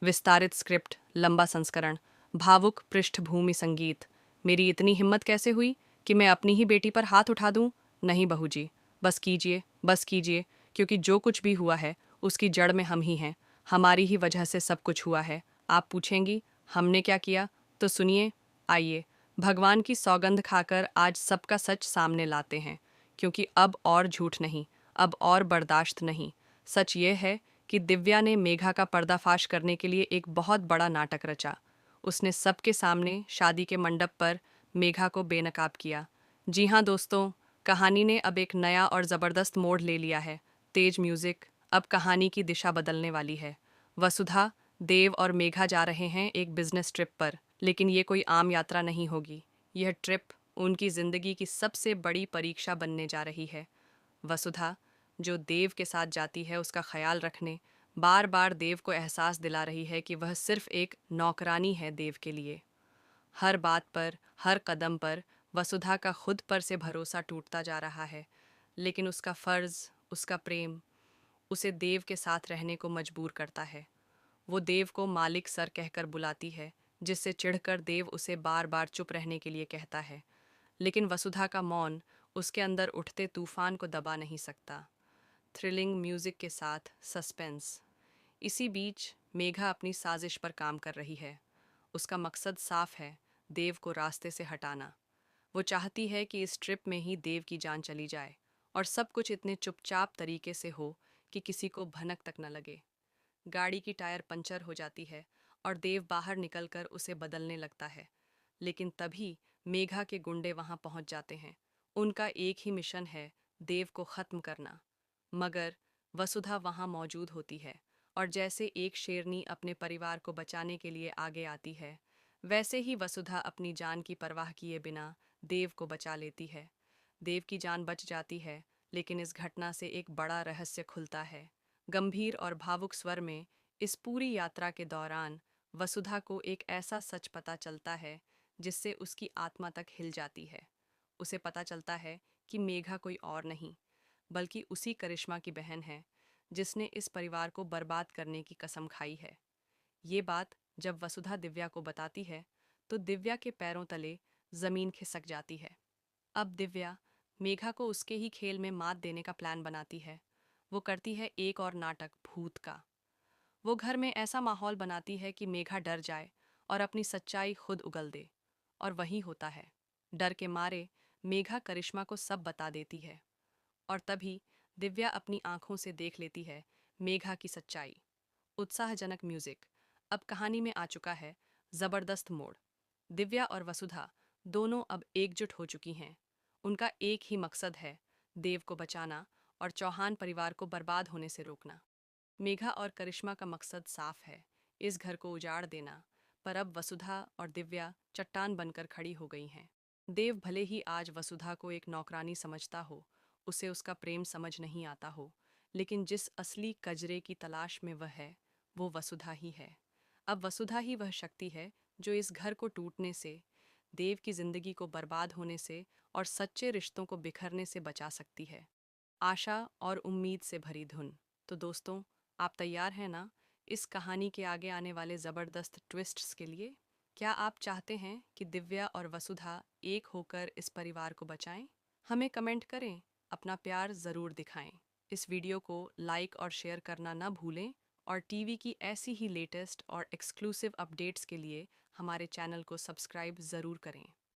विस्तारित स्क्रिप्ट, लंबा संस्करण, भावुक पृष्ठभूमि संगीत। मेरी इतनी हिम्मत कैसे हुई कि मैं अपनी ही बेटी पर हाथ उठा दूं? नहीं बहू जी, बस कीजिए, क्योंकि जो कुछ भी हुआ है उसकी जड़ में हम ही हैं। हमारी ही वजह से सब कुछ हुआ है। आप पूछेंगी हमने क्या किया? तो सुनिए, आइए भगवान की सौगंध खाकर आज सबका सच सामने लाते हैं, क्योंकि अब और झूठ नहीं, अब और बर्दाश्त नहीं। सच ये है कि दिव्या ने मेघा का पर्दाफाश करने के लिए एक बहुत बड़ा नाटक रचा। उसने सबके सामने शादी के मंडप पर मेघा को बेनकाब किया। जी हाँ दोस्तों, कहानी ने अब एक नया और ज़बरदस्त मोड़ ले लिया है। तेज म्यूजिक, अब कहानी की दिशा बदलने वाली है। वसुधा, देव और मेघा जा रहे हैं एक बिजनेस ट्रिप पर, लेकिन ये कोई आम यात्रा नहीं होगी। यह ट्रिप उनकी जिंदगी की सबसे बड़ी परीक्षा बनने जा रही है। वसुधा, जो देव के साथ जाती है, उसका ख्याल रखने बार बार देव को एहसास दिला रही है कि वह सिर्फ एक नौकरानी है देव के लिए। हर बात पर, हर कदम पर वसुधा का खुद पर से भरोसा टूटता जा रहा है, लेकिन उसका फर्ज, उसका प्रेम उसे देव के साथ रहने को मजबूर करता है। वो देव को मालिक सर कहकर बुलाती है, जिससे चिढ़कर देव उसे बार बार चुप रहने के लिए कहता है। लेकिन वसुधा का मौन उसके अंदर उठते तूफान को दबा नहीं सकता। थ्रिलिंग म्यूजिक के साथ सस्पेंस। इसी बीच मेघा अपनी साजिश पर काम कर रही है। उसका मकसद साफ है, देव को रास्ते से हटाना। वो चाहती है कि इस ट्रिप में ही देव की जान चली जाए और सब कुछ इतने चुपचाप तरीके से हो कि किसी को भनक तक न लगे। गाड़ी की टायर पंचर हो जाती है और देव बाहर निकलकर उसे बदलने लगता है। लेकिन तभी मेघा के गुंडे वहां पहुंच जाते हैं। उनका एक ही मिशन है, देव को खत्म करना। मगर वसुधा वहां मौजूद होती है, और जैसे एक शेरनी अपने परिवार को बचाने के लिए आगे आती है, वैसे ही वसुधा अपनी जान की परवाह किए बिना देव को बचा लेती है। देव की जान बच जाती है, लेकिन इस घटना से एक बड़ा रहस्य खुलता है। गंभीर और भावुक स्वर में इस पूरी यात्रा के दौरान वसुधा को एक ऐसा सच पता चलता है जिससे उसकी आत्मा तक हिल जाती है। उसे पता चलता है कि मेघा कोई और नहीं, बल्कि उसी करिश्मा की बहन है, जिसने इस परिवार को बर्बाद करने की कसम खाई है। ये बात जब वसुधा दिव्या को बताती है, तो दिव्या के पैरों तले जमीन खिसक जाती है। अब दिव्या मेघा को उसके ही खेल में मात देने का प्लान बनाती है। वो करती है एक और नाटक, भूत का। वो घर में ऐसा माहौल बनाती है कि मेघा डर जाए और अपनी सच्चाई खुद उगल दे। और वही होता है। डर के मारे मेघा करिश्मा को सब बता देती है, और तभी दिव्या अपनी आंखों से देख लेती है मेघा की सच्चाई। उत्साहजनक म्यूजिक। अब कहानी में आ चुका है जबरदस्त मोड़। दिव्या और वसुधा दोनों अब एकजुट हो चुकी हैं। उनका एक ही मकसद है, देव को बचाना और चौहान परिवार को बर्बाद होने से रोकना। मेघा और करिश्मा का मकसद साफ है, इस घर को उजाड़ देना। पर अब वसुधा और दिव्या चट्टान बनकर खड़ी हो गई हैं। देव भले ही आज वसुधा को एक नौकरानी समझता हो, उसे उसका प्रेम समझ नहीं आता हो, लेकिन जिस असली कजरे की तलाश में वह है, वो वसुधा ही है। अब वसुधा ही वह शक्ति है जो इस घर को टूटने से, देव की जिंदगी को बर्बाद होने से और सच्चे रिश्तों को बिखरने से बचा सकती है। आशा और उम्मीद से भरी धुन। तो दोस्तों, आप तैयार हैं ना इस कहानी के आगे आने वाले ज़बरदस्त ट्विस्ट्स के लिए? क्या आप चाहते हैं कि दिव्या और वसुधा एक होकर इस परिवार को बचाएं? हमें कमेंट करें, अपना प्यार ज़रूर दिखाएं। इस वीडियो को लाइक और शेयर करना ना भूलें, और टीवी की ऐसी ही लेटेस्ट और एक्सक्लूसिव अपडेट्स के लिए हमारे चैनल को सब्सक्राइब ज़रूर करें।